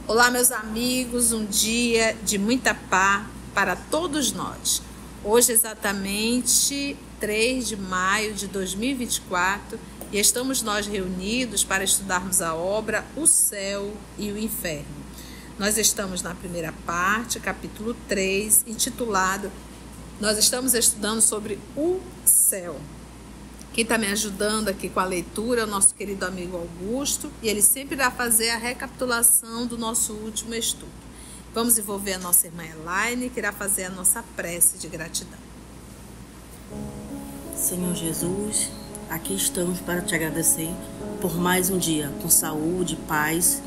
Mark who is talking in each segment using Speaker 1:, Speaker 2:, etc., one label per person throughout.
Speaker 1: Olá, meus amigos, um dia de muita paz para todos nós. Hoje, exatamente 3 de maio de 2024, e estamos nós reunidos para estudarmos a obra O Céu e o Inferno. Nós estamos na primeira parte, capítulo 3, intitulado, nós estamos estudando sobre o céu. Quem está me ajudando aqui com a leitura é o nosso querido amigo Augusto, e ele sempre irá fazer a recapitulação do nosso último estudo. Vamos envolver a nossa irmã Elaine, que irá fazer a nossa prece de gratidão.
Speaker 2: Senhor Jesus, aqui estamos para te agradecer por mais um dia com saúde, paz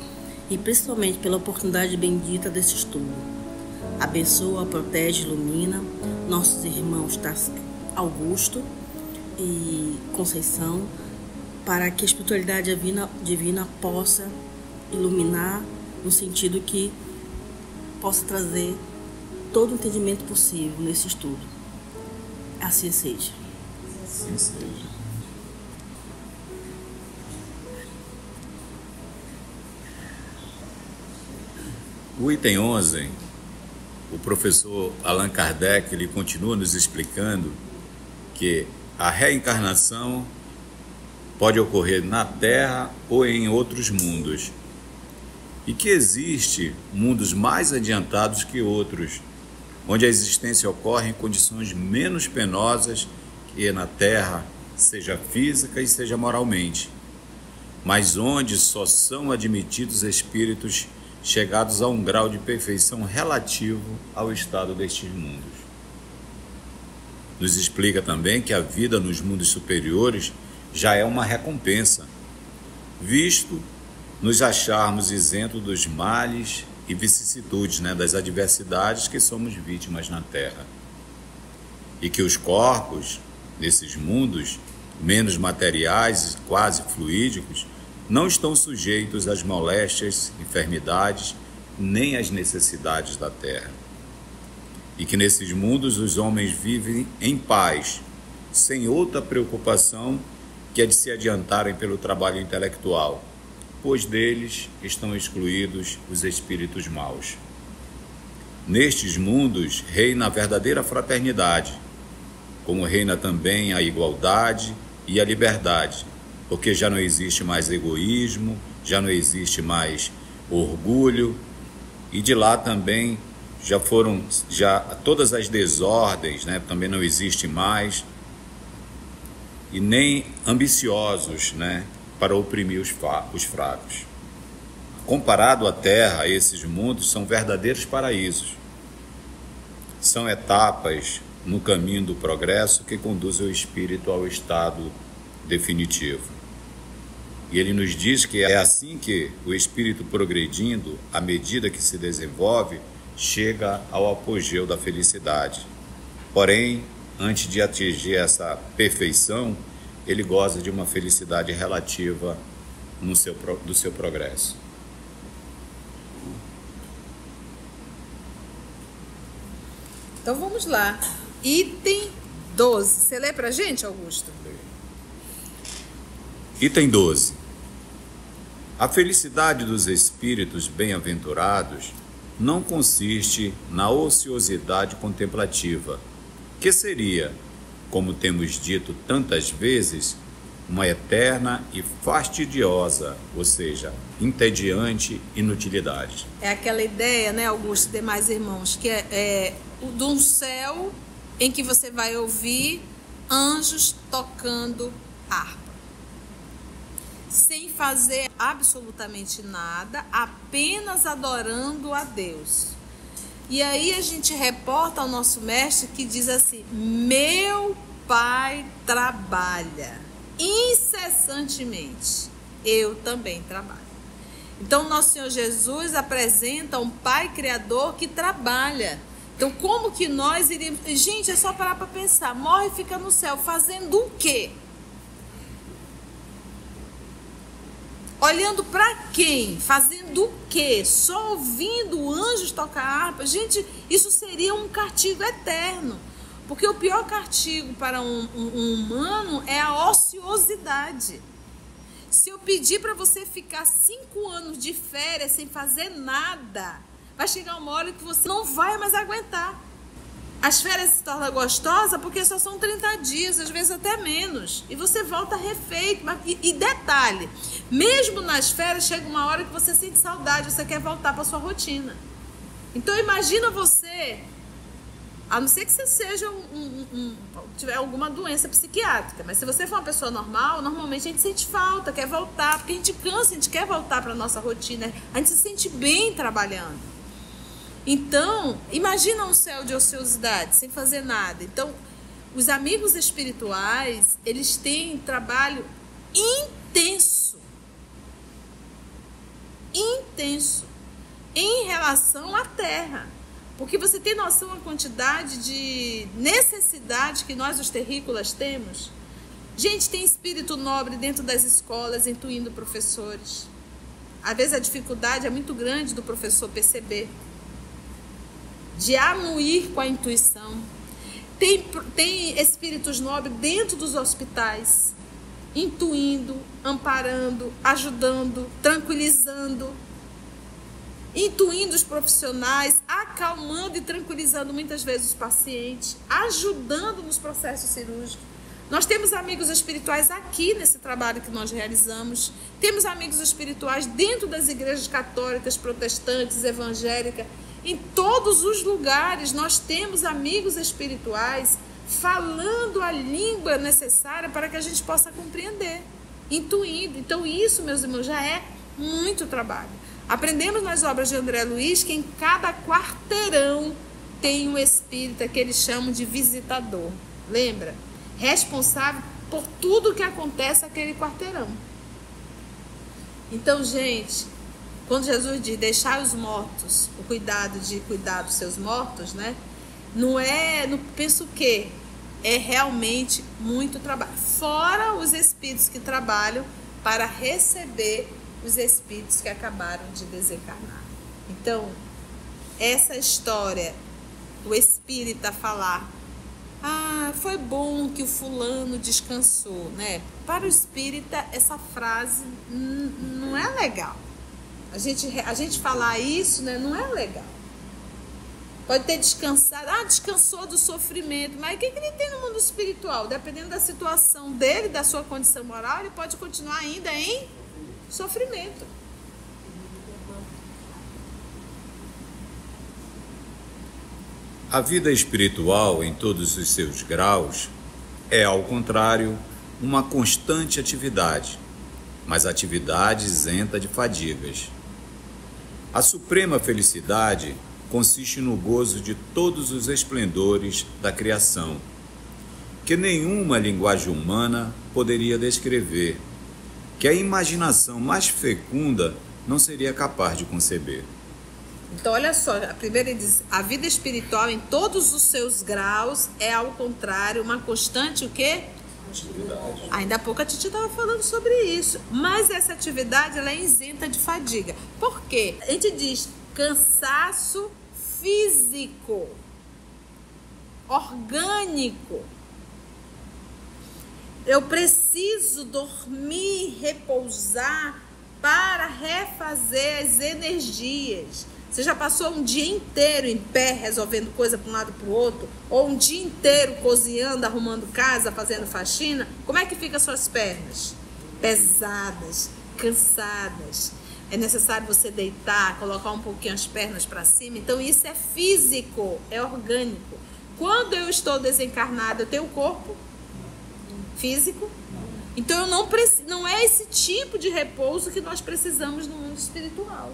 Speaker 2: e principalmente pela oportunidade bendita desse estudo. Abençoa, protege, ilumina nossos irmãos Augusto e Conceição, para que a espiritualidade divina possa iluminar no sentido que possa trazer todo o entendimento possível nesse estudo. Assim seja.
Speaker 3: Assim seja. O item 11, o professor Allan Kardec, ele continua nos explicando que a reencarnação pode ocorrer na Terra ou em outros mundos, e que existe mundos mais adiantados que outros, onde a existência ocorre em condições menos penosas que na Terra, seja física e seja moralmente, mas onde só são admitidos espíritos chegados a um grau de perfeição relativo ao estado destes mundos. Nos explica também que a vida nos mundos superiores já é uma recompensa, visto nos acharmos isentos dos males e vicissitudes, das adversidades que somos vítimas na Terra. E que os corpos, nesses mundos menos materiais e quase fluídicos, não estão sujeitos às moléstias, enfermidades, nem às necessidades da Terra. E que nesses mundos os homens vivem em paz, sem outra preocupação que a de se adiantarem pelo trabalho intelectual, pois deles estão excluídos os espíritos maus. Nestes mundos reina a verdadeira fraternidade, como reina também a igualdade e a liberdade, porque já não existe mais egoísmo, já não existe mais orgulho, e de lá também já todas as desordens, também não existe mais, e nem ambiciosos, para oprimir os fracos. Comparado à Terra, esses mundos são verdadeiros paraísos. São etapas no caminho do progresso que conduzem o espírito ao estado definitivo. E ele nos diz que é assim que o espírito, progredindo, à medida que se desenvolve, chega ao apogeu da felicidade. Porém, antes de atingir essa perfeição, ele goza de uma felicidade relativa do seu progresso.
Speaker 1: Então vamos lá. Item 12. Você lê pra gente, Augusto?
Speaker 3: Item 12. A felicidade dos espíritos bem-aventurados não consiste na ociosidade contemplativa, que seria, como temos dito tantas vezes, uma eterna e fastidiosa, ou seja, entediante inutilidade.
Speaker 1: É aquela ideia, Augusto e demais irmãos, que é de um céu em que você vai ouvir anjos tocando harpa, sem fazer absolutamente nada, apenas adorando a Deus. E aí a gente reporta ao nosso mestre que diz assim: meu pai trabalha incessantemente, eu também trabalho. Então nosso Senhor Jesus apresenta um pai criador que trabalha. Então como que nós iríamos... Gente, é só parar para pensar, morre e fica no céu fazendo o quê? Olhando para quem? Fazendo o quê? Só ouvindo anjos tocar harpa? Gente, isso seria um castigo eterno. Porque o pior castigo para um humano é a ociosidade. Se eu pedir para você ficar 5 anos de férias sem fazer nada, vai chegar uma hora que você não vai mais aguentar. As férias se tornam gostosas porque só são 30 dias, às vezes até menos. E você volta refeito. E detalhe, mesmo nas férias chega uma hora que você sente saudade, você quer voltar para sua rotina. Então imagina você, a não ser que você seja tiver alguma doença psiquiátrica, mas se você for uma pessoa normal, normalmente a gente sente falta, quer voltar, porque a gente cansa, a gente quer voltar para a nossa rotina, a gente se sente bem trabalhando. Então, imagina um céu de ociosidade, sem fazer nada. Então, os amigos espirituais, eles têm trabalho intenso em relação à Terra. Porque você tem noção da quantidade de necessidade que nós, os terrícolas, temos? Gente, tem espírito nobre dentro das escolas, intuindo professores. Às vezes a dificuldade é muito grande do professor perceber, de anuir com a intuição. Tem espíritos nobres dentro dos hospitais, intuindo, amparando, ajudando, tranquilizando, intuindo os profissionais, acalmando e tranquilizando muitas vezes os pacientes, ajudando nos processos cirúrgicos. Nós temos amigos espirituais aqui nesse trabalho que nós realizamos, temos amigos espirituais dentro das igrejas católicas, protestantes, evangélicas. Em todos os lugares nós temos amigos espirituais falando a língua necessária para que a gente possa compreender, intuindo. Então isso, meus irmãos, já é muito trabalho. Aprendemos nas obras de André Luiz que em cada quarteirão tem um espírita que eles chamam de visitador. Lembra? Responsável por tudo que acontece naquele quarteirão. Então, gente, quando Jesus diz deixar os mortos, o cuidado de cuidar dos seus mortos, né? Não penso que é realmente muito trabalho. Fora os espíritos que trabalham para receber os espíritos que acabaram de desencarnar. Então, essa história do espírita falar, foi bom que o fulano descansou, né? Para o espírita, essa frase não é legal. A gente falar isso, né, não é legal. Pode ter descansado, descansou do sofrimento, mas o que ele tem no mundo espiritual? Dependendo da situação dele, da sua condição moral, ele pode continuar ainda em sofrimento.
Speaker 3: A vida espiritual, em todos os seus graus, é, ao contrário, uma constante atividade, mas atividade isenta de fadigas. A suprema felicidade consiste no gozo de todos os esplendores da criação, que nenhuma linguagem humana poderia descrever, que a imaginação mais fecunda não seria capaz de conceber.
Speaker 1: Então, olha só, a primeira diz, a vida espiritual em todos os seus graus é, ao contrário, uma constante o quê?
Speaker 3: Atividade.
Speaker 1: Ainda há pouco a Titi estava falando sobre isso. Mas essa atividade ela é isenta de fadiga. Por quê? A gente diz cansaço físico, orgânico. Eu preciso dormir, repousar para refazer as energias. Você já passou um dia inteiro em pé, resolvendo coisa para um lado e para o outro? Ou um dia inteiro cozinhando, arrumando casa, fazendo faxina? Como é que ficam as suas pernas? Pesadas, cansadas. É necessário você deitar, colocar um pouquinho as pernas para cima. Então isso é físico, é orgânico. Quando eu estou desencarnada, eu tenho um corpo físico. Então não é esse tipo de repouso que nós precisamos no mundo espiritual.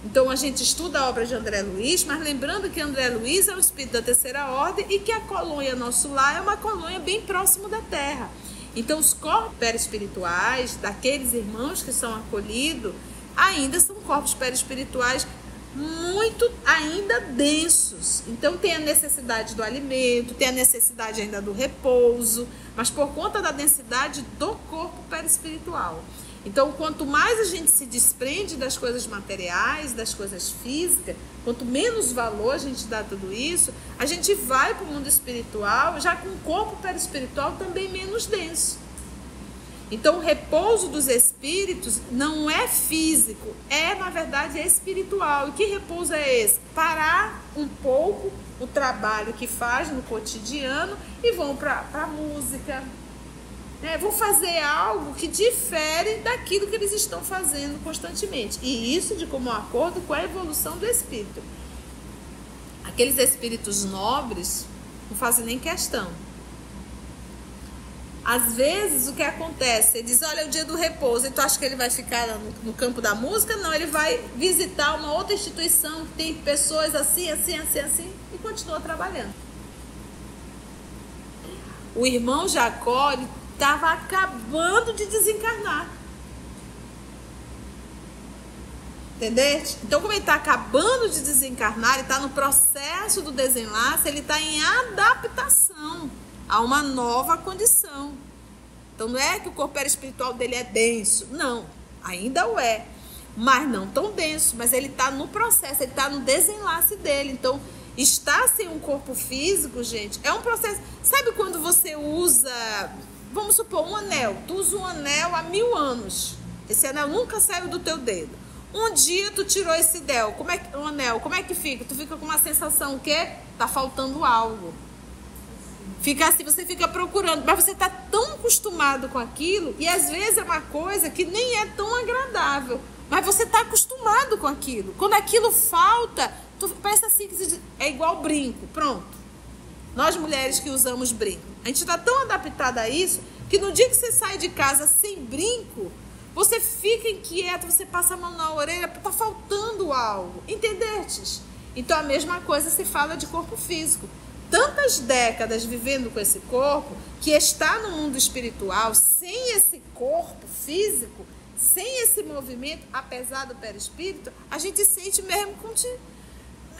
Speaker 1: Então a gente estuda a obra de André Luiz, mas lembrando que André Luiz é um espírito da terceira ordem e que a colônia Nosso Lar é uma colônia bem próximo da Terra. Então os corpos perispirituais daqueles irmãos que são acolhidos ainda são corpos perispirituais muito ainda densos. Então tem a necessidade do alimento, tem a necessidade ainda do repouso, mas por conta da densidade do corpo perispiritual. Então, quanto mais a gente se desprende das coisas materiais, das coisas físicas, quanto menos valor a gente dá a tudo isso, a gente vai para o mundo espiritual já com o corpo perispiritual também menos denso. Então, o repouso dos espíritos não é físico, na verdade, é espiritual. E que repouso é esse? Parar um pouco o trabalho que faz no cotidiano e vão para a música. Vão fazer algo que difere daquilo que eles estão fazendo constantemente. E isso de comum acordo com a evolução do espírito. Aqueles espíritos nobres não fazem nem questão. Às vezes, o que acontece? Ele diz, olha, é o dia do repouso. E tu acha que ele vai ficar no campo da música? Não, ele vai visitar uma outra instituição que tem pessoas assim, e continua trabalhando. O irmão Jacó estava acabando de desencarnar. Entendeu? Então, como ele está acabando de desencarnar, ele está no processo do desenlace, ele está em adaptação a uma nova condição. Então, não é que o corpo espiritual dele é denso. Não, ainda o é. Mas não tão denso. Mas ele está no processo, ele está no desenlace dele. Então, estar sem um corpo físico, gente, é um processo. Sabe quando você usa, vamos supor, um anel. Tu usa um anel há 1000 anos. Esse anel nunca saiu do teu dedo. Um dia tu tirou esse anel. Como é que fica? Tu fica com uma sensação que tá faltando algo. Fica assim, você fica procurando, mas você está tão acostumado com aquilo, e às vezes é uma coisa que nem é tão agradável, mas você está acostumado com aquilo. Quando aquilo falta, parece assim, que é igual brinco, pronto. Nós mulheres que usamos brinco, a gente está tão adaptada a isso, que no dia que você sai de casa sem brinco, você fica inquieto, você passa a mão na orelha, está faltando algo, entendestes? Então a mesma coisa se fala de corpo físico. Tantas décadas vivendo com esse corpo, que está no mundo espiritual, sem esse corpo físico, sem esse movimento, apesar do perispírito, a gente sente mesmo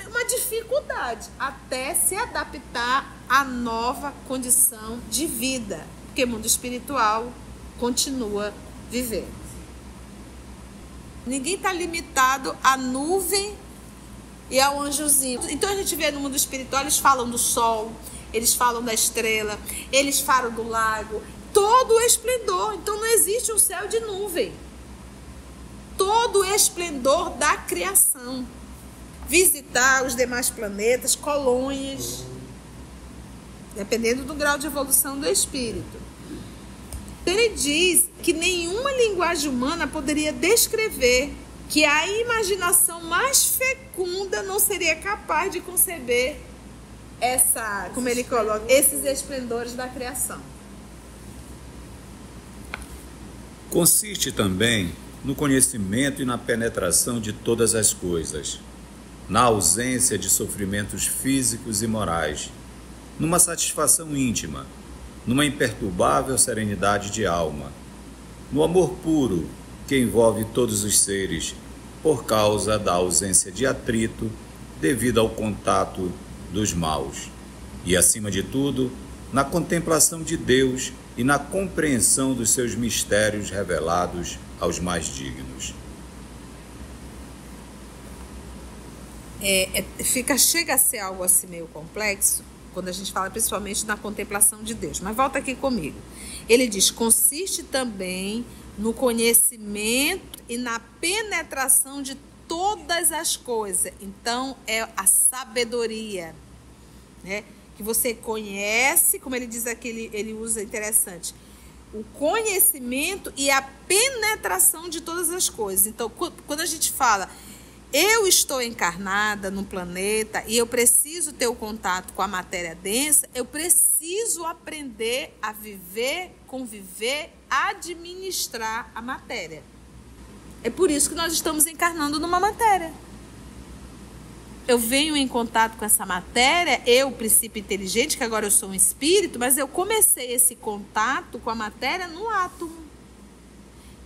Speaker 1: uma dificuldade até se adaptar à nova condição de vida, porque o mundo espiritual continua vivendo. Ninguém está limitado à nuvem e ao anjozinho. Então a gente vê no mundo espiritual, eles falam do sol, eles falam da estrela, eles falam do lago, todo o esplendor. Então não existe um céu de nuvem. Todo o esplendor da criação. Visitar os demais planetas, colônias, dependendo do grau de evolução do espírito. Ele diz que nenhuma linguagem humana poderia descrever, que a imaginação mais fecunda não seria capaz de conceber como ele coloca, esses esplendores da criação.
Speaker 3: Consiste também no conhecimento e na penetração de todas as coisas, na ausência de sofrimentos físicos e morais, numa satisfação íntima, numa imperturbável serenidade de alma, no amor puro que envolve todos os seres, por causa da ausência de atrito devido ao contato dos maus, e, acima de tudo, na contemplação de Deus e na compreensão dos seus mistérios revelados aos mais dignos.
Speaker 1: Chega a ser algo assim meio complexo, quando a gente fala principalmente na contemplação de Deus. Mas volta aqui comigo. Ele diz, consiste também no conhecimento e na penetração de todas as coisas. Então, é a sabedoria, né? Que você conhece, como ele diz aqui, ele usa, interessante, o conhecimento e a penetração de todas as coisas. Então, quando a gente fala, eu estou encarnada no planeta e eu preciso ter o contato com a matéria densa, eu preciso aprender a viver, conviver, administrar a matéria. É por isso que nós estamos encarnando numa matéria. Eu venho em contato com essa matéria, eu, princípio inteligente, que agora eu sou um espírito, mas eu comecei esse contato com a matéria no átomo.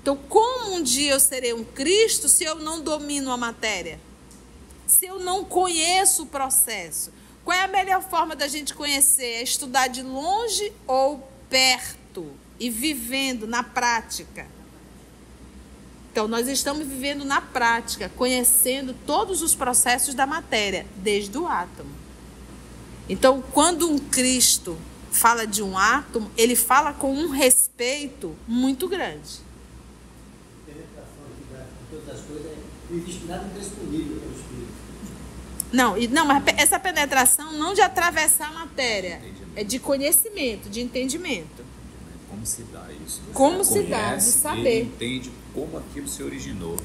Speaker 1: Então, como um dia eu serei um Cristo se eu não domino a matéria? Se eu não conheço o processo? Qual é a melhor forma da gente conhecer? É estudar de longe ou perto? E vivendo na prática. Então, nós estamos vivendo na prática, conhecendo todos os processos da matéria, desde o átomo. Então, quando um Cristo fala de um átomo, ele fala com um respeito respeito muito grande.
Speaker 4: Penetração de todas as coisas, não existe nada indisponível pelo Espírito.
Speaker 1: Não, mas essa penetração não de atravessar a matéria, é de conhecimento, de entendimento.
Speaker 3: Como se dá isso?
Speaker 1: Como se dá, de saber.
Speaker 3: Ele entende como aquilo se originou,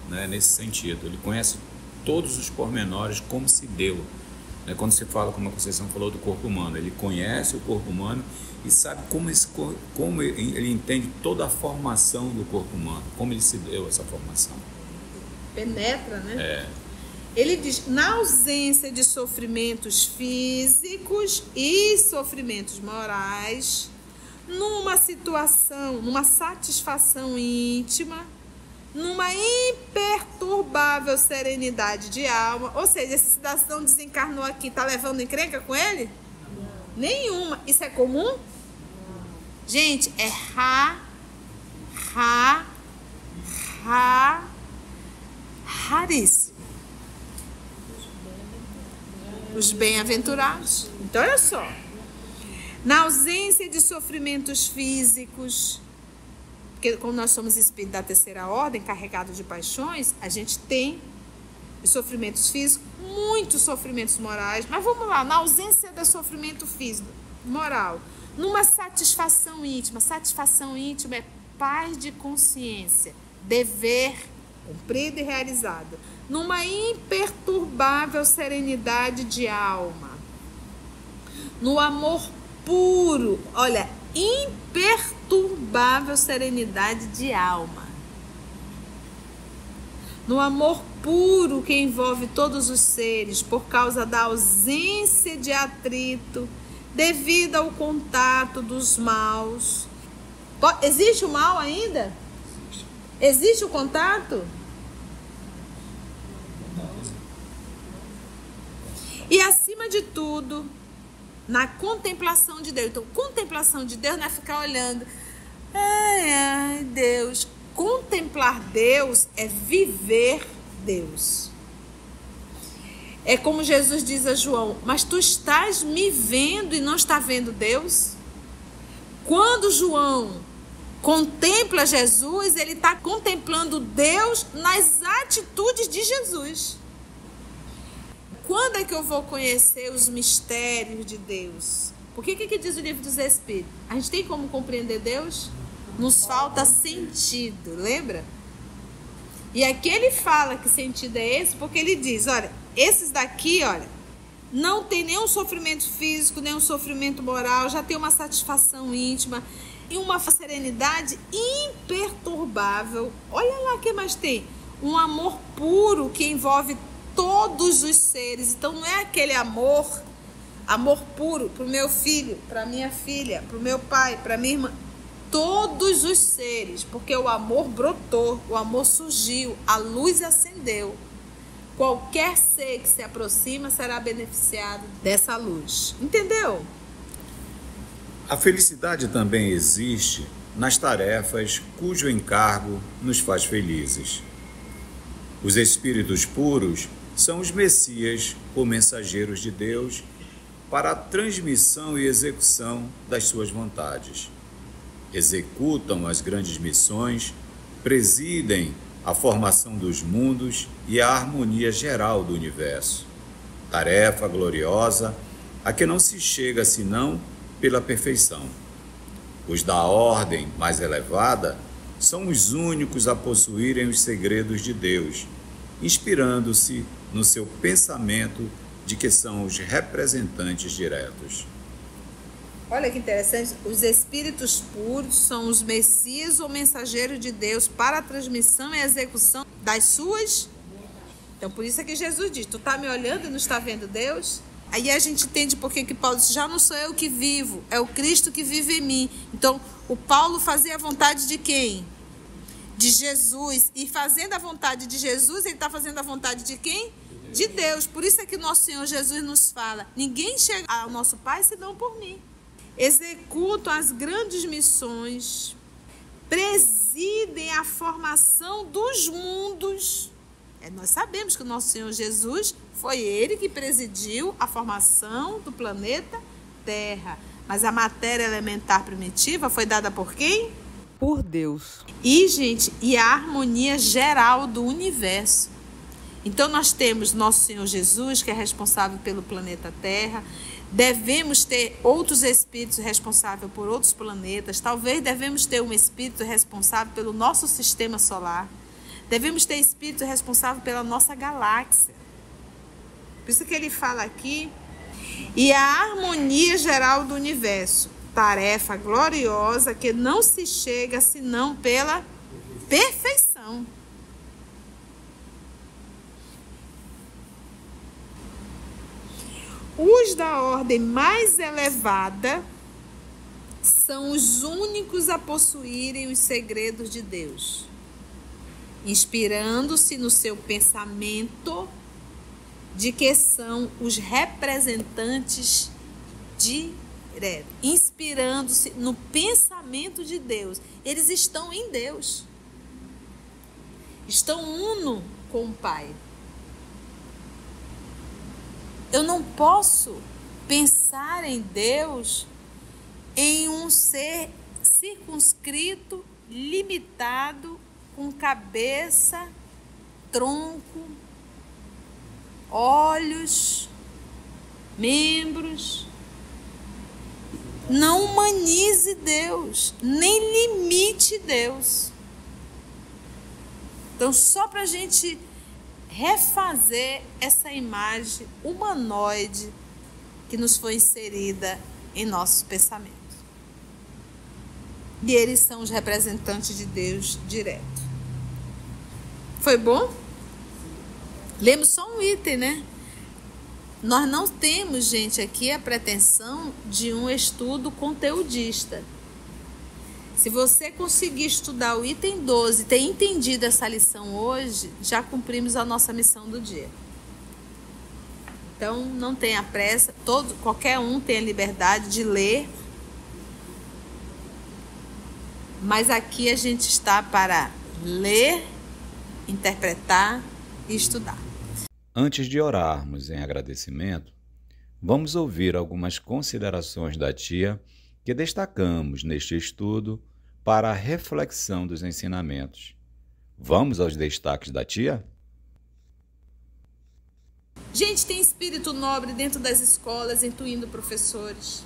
Speaker 3: né, nesse sentido. Ele conhece todos os pormenores, como se deu. Né? Quando se fala, como a Conceição falou, do corpo humano, ele conhece o corpo humano e sabe como ele entende toda a formação do corpo humano, como ele se deu essa formação.
Speaker 1: Penetra, né? Ele diz, na ausência de sofrimentos físicos e sofrimentos morais, numa situação, numa satisfação íntima, numa imperturbável serenidade de alma. Ou seja, esse cidadão desencarnou aqui, está levando encrenca com ele? Nenhuma. Isso é comum? Gente, é raríssimo. Os bem-aventurados. Então, olha só. Na ausência de sofrimentos físicos, porque como nós somos espíritos da terceira ordem, carregados de paixões, a gente tem os sofrimentos físicos, muitos sofrimentos morais, mas vamos lá, na ausência do sofrimento físico, moral, numa satisfação íntima é paz de consciência, dever cumprido e realizado, numa imperturbável serenidade de alma, no amor puro, olha, imperturbável serenidade de alma, no amor puro que envolve todos os seres por causa da ausência de atrito devido ao contato dos maus. Existe o mal ainda? Existe o contato? E acima de tudo, na contemplação de Deus. Então, contemplação de Deus não é ficar olhando. Ai, Deus. Contemplar Deus é viver Deus. É como Jesus diz a João, mas tu estás me vendo e não está vendo Deus? Quando João contempla Jesus, ele está contemplando Deus nas atitudes de Jesus. Quando é que eu vou conhecer os mistérios de Deus? Por que diz o livro dos Espíritos? A gente tem como compreender Deus? Nos falta sentido, lembra? E aqui ele fala que sentido é esse, porque ele diz, olha, esses daqui, olha, não tem nenhum sofrimento físico, nenhum sofrimento moral, já tem uma satisfação íntima e uma serenidade imperturbável. Olha lá o que mais tem. Um amor puro que envolve todos os seres. Então não é aquele amor puro para o meu filho, para minha filha, para o meu pai, para minha irmã. Todos os seres, porque o amor brotou, o amor surgiu, a luz acendeu. Qualquer ser que se aproxima será beneficiado dessa luz. Entendeu?
Speaker 3: A felicidade também existe nas tarefas cujo encargo nos faz felizes. Os espíritos puros são os messias ou mensageiros de Deus para a transmissão e execução das suas vontades. Executam as grandes missões, presidem a formação dos mundos e a harmonia geral do universo. Tarefa gloriosa a que não se chega senão pela perfeição. Os da ordem mais elevada são os únicos a possuírem os segredos de Deus, inspirando-se no seu pensamento de que são os representantes diretos.
Speaker 1: Olha que interessante, os espíritos puros são os messias ou mensageiros de Deus para a transmissão e execução das suas. Então, por isso é que Jesus diz, tu está me olhando e não está vendo Deus? Aí a gente entende por que Paulo disse, já não sou eu que vivo, é o Cristo que vive em mim. Então, o Paulo fazia a vontade de quem? De Jesus. E fazendo a vontade de Jesus, ele está fazendo a vontade de quem? De Deus. Por isso é que nosso Senhor Jesus nos fala, ninguém chega ao nosso Pai senão por mim. Executam as grandes missões, presidem a formação dos mundos. Nós sabemos que o nosso Senhor Jesus foi ele que presidiu a formação do planeta Terra, Mas a matéria elementar primitiva foi dada por quem?
Speaker 2: Por Deus.
Speaker 1: E, gente, a harmonia geral do universo. Então, nós temos nosso Senhor Jesus, que é responsável pelo planeta Terra. Devemos ter outros espíritos responsáveis por outros planetas. Talvez devemos ter um espírito responsável pelo nosso sistema solar. Devemos ter espírito responsável pela nossa galáxia. Por isso que ele fala aqui. E a harmonia geral do universo. Tarefa gloriosa que não se chega senão pela perfeição. Os da ordem mais elevada são os únicos a possuírem os segredos de Deus, inspirando-se no seu pensamento de que são os representantes diretos, inspirando-se no pensamento de Deus. Eles estão em Deus, estão uno com o Pai. Eu não posso pensar em Deus em um ser circunscrito, limitado, com cabeça, tronco, olhos, membros. Não humanize Deus, nem limite Deus. Então, só para a gente refazer essa imagem humanoide que nos foi inserida em nossos pensamentos. E eles são os representantes de Deus direto. Foi bom? Lemos só um item, né? Nós não temos, gente, aqui a pretensão de um estudo conteudista. Se você conseguir estudar o item 12 e ter entendido essa lição hoje, já cumprimos a nossa missão do dia. Então, não tenha pressa. Qualquer um tem a liberdade de ler. Mas aqui a gente está para ler, interpretar e estudar.
Speaker 3: Antes de orarmos em agradecimento, vamos ouvir algumas considerações da tia que destacamos neste estudo para a reflexão dos ensinamentos. Vamos aos destaques da tia?
Speaker 1: Gente, tem espírito nobre dentro das escolas, intuindo professores.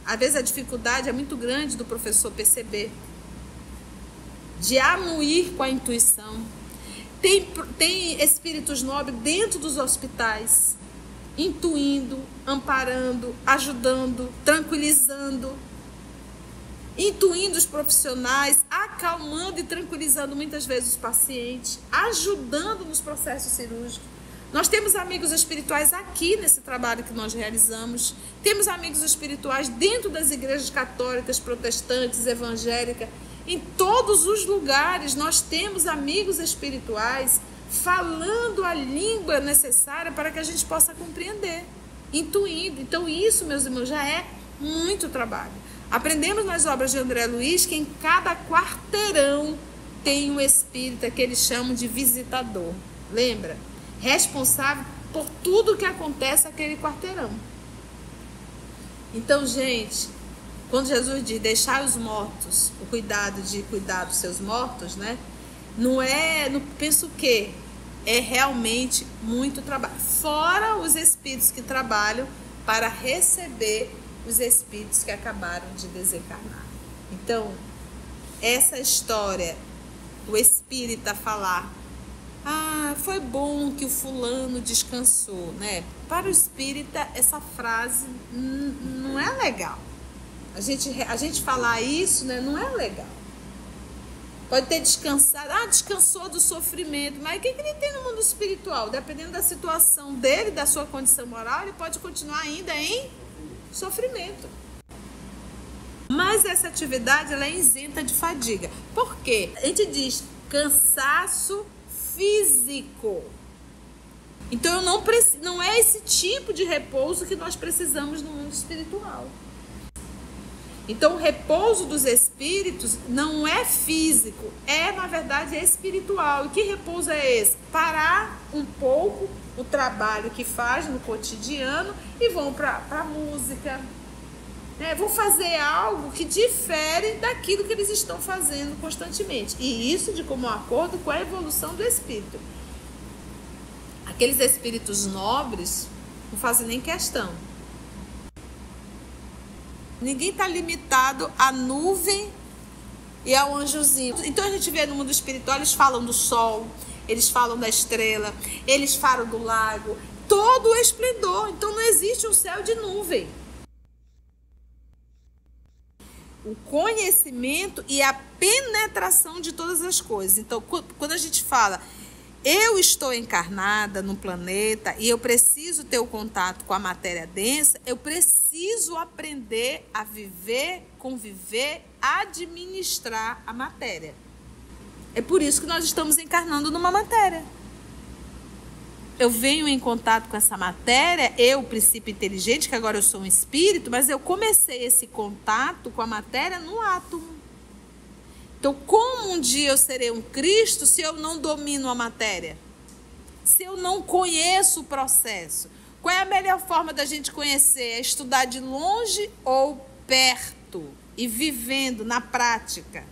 Speaker 1: Às vezes a dificuldade é muito grande do professor perceber, de anuir com a intuição. Tem espíritos nobres dentro dos hospitais, intuindo, amparando, ajudando, tranquilizando, intuindo os profissionais, acalmando e tranquilizando muitas vezes os pacientes, ajudando nos processos cirúrgicos. Nós temos amigos espirituais aqui nesse trabalho que nós realizamos, temos amigos espirituais dentro das igrejas católicas, protestantes, evangélicas. Em todos os lugares nós temos amigos espirituais falando a língua necessária para que a gente possa compreender, intuindo. Então isso, meus irmãos, já é muito trabalho. Aprendemos nas obras de André Luiz que em cada quarteirão tem um espírita que eles chamam de visitador. Lembra? Responsável por tudo que acontece naquele quarteirão. Então, gente, quando Jesus diz deixar os mortos, o cuidado de cuidar dos seus mortos, né? Não penso que é realmente muito trabalho. Fora os espíritos que trabalham para receber os espíritos que acabaram de desencarnar. Então, essa história, o espírita falar, foi bom que o fulano descansou, né? Para o espírita, essa frase não é legal. A gente falar isso, né, não é legal. Pode ter descansado, descansou do sofrimento, mas o que ele tem no mundo espiritual? Dependendo da situação dele, da sua condição moral, ele pode continuar ainda em sofrimento. Mas essa atividade ela é isenta de fadiga. Por quê? A gente diz cansaço físico. Então não é esse tipo de repouso que nós precisamos no mundo espiritual. Então o repouso dos espíritos não é físico, na verdade espiritual. E que repouso é esse? Parar um pouco o trabalho que faz no cotidiano e vão para a música, Vou fazer algo que difere daquilo que eles estão fazendo constantemente. E isso de comum acordo com a evolução do espírito. Aqueles espíritos nobres não fazem nem questão. Ninguém está limitado à nuvem e ao anjozinho. Então a gente vê no mundo espiritual, eles falam do sol, eles falam da estrela, eles falam do lago, todo o esplendor. Então não existe um céu de nuvem. O conhecimento e a penetração de todas as coisas. Então, quando a gente fala, eu estou encarnada no planeta e eu preciso ter o contato com a matéria densa, eu preciso aprender a viver, conviver, administrar a matéria. É por isso que nós estamos encarnando numa matéria. Eu venho em contato com essa matéria, eu, princípio inteligente, que agora eu sou um espírito, mas eu comecei esse contato com a matéria no átomo. Então, como um dia eu serei um Cristo se eu não domino a matéria? Se eu não conheço o processo? Qual é a melhor forma da gente conhecer? É estudar de longe ou perto? E vivendo na prática?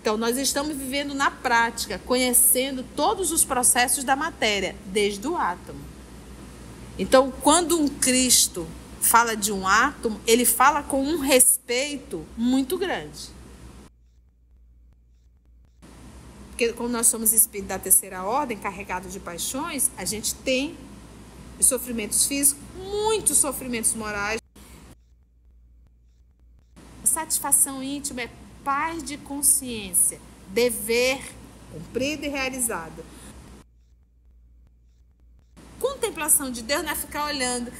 Speaker 1: Então, nós estamos vivendo na prática, conhecendo todos os processos da matéria, desde o átomo. Então, quando um Cristo fala de um átomo, ele fala com um respeito muito grande. Porque como nós somos espíritos da terceira ordem, carregados de paixões, a gente tem os sofrimentos físicos, muitos sofrimentos morais. A satisfação íntima é paz de consciência, dever cumprido e realizado. Contemplação de Deus não é ficar olhando.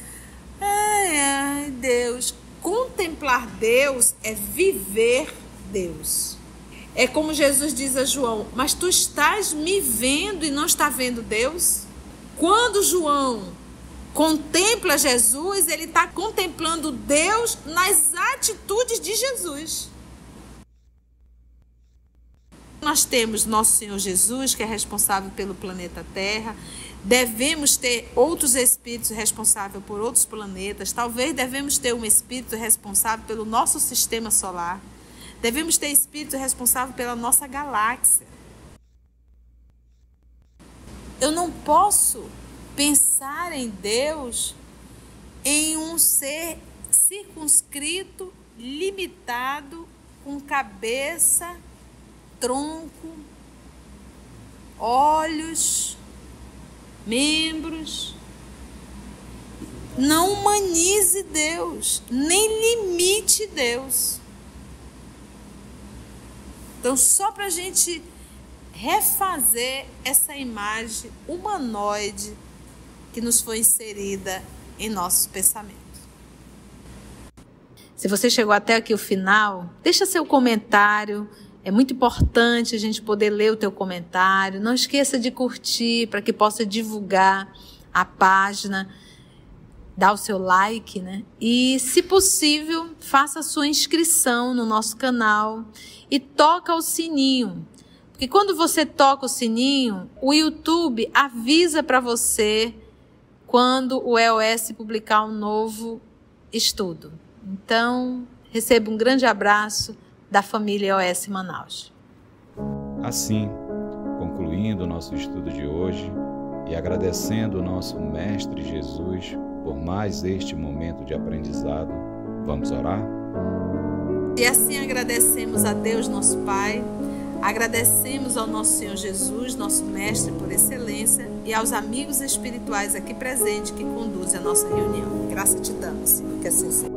Speaker 1: Ai, Deus. Contemplar Deus é viver Deus. É como Jesus diz a João, mas tu estás me vendo e não está vendo Deus? Quando João contempla Jesus, ele está contemplando Deus nas atitudes de Jesus. Nós temos nosso Senhor Jesus, que é responsável pelo planeta Terra. Devemos ter outros espíritos responsáveis por outros planetas. Talvez devemos ter um espírito responsável pelo nosso sistema solar. Devemos ter espírito responsável pela nossa galáxia. Eu não posso pensar em Deus em um ser circunscrito, limitado, com cabeça, tronco, olhos, membros. Não humanize Deus, nem limite Deus. Então, só para a gente refazer essa imagem humanoide que nos foi inserida em nossos pensamentos. Se você chegou até aqui o final, deixa seu comentário. É muito importante a gente poder ler o teu comentário. Não esqueça de curtir para que possa divulgar a página. Dá o seu like, né? E, se possível, faça a sua inscrição no nosso canal e toca o sininho. Porque quando você toca o sininho, o YouTube avisa para você quando o EOS publicar um novo estudo. Então, receba um grande abraço da família EOS Manaus.
Speaker 3: Assim, concluindo o nosso estudo de hoje e agradecendo o nosso Mestre Jesus por mais este momento de aprendizado, vamos orar?
Speaker 1: E assim agradecemos a Deus, nosso Pai, agradecemos ao nosso Senhor Jesus, nosso Mestre por excelência, e aos amigos espirituais aqui presentes que conduzem a nossa reunião. Graça te damos, Senhor, que assim seja.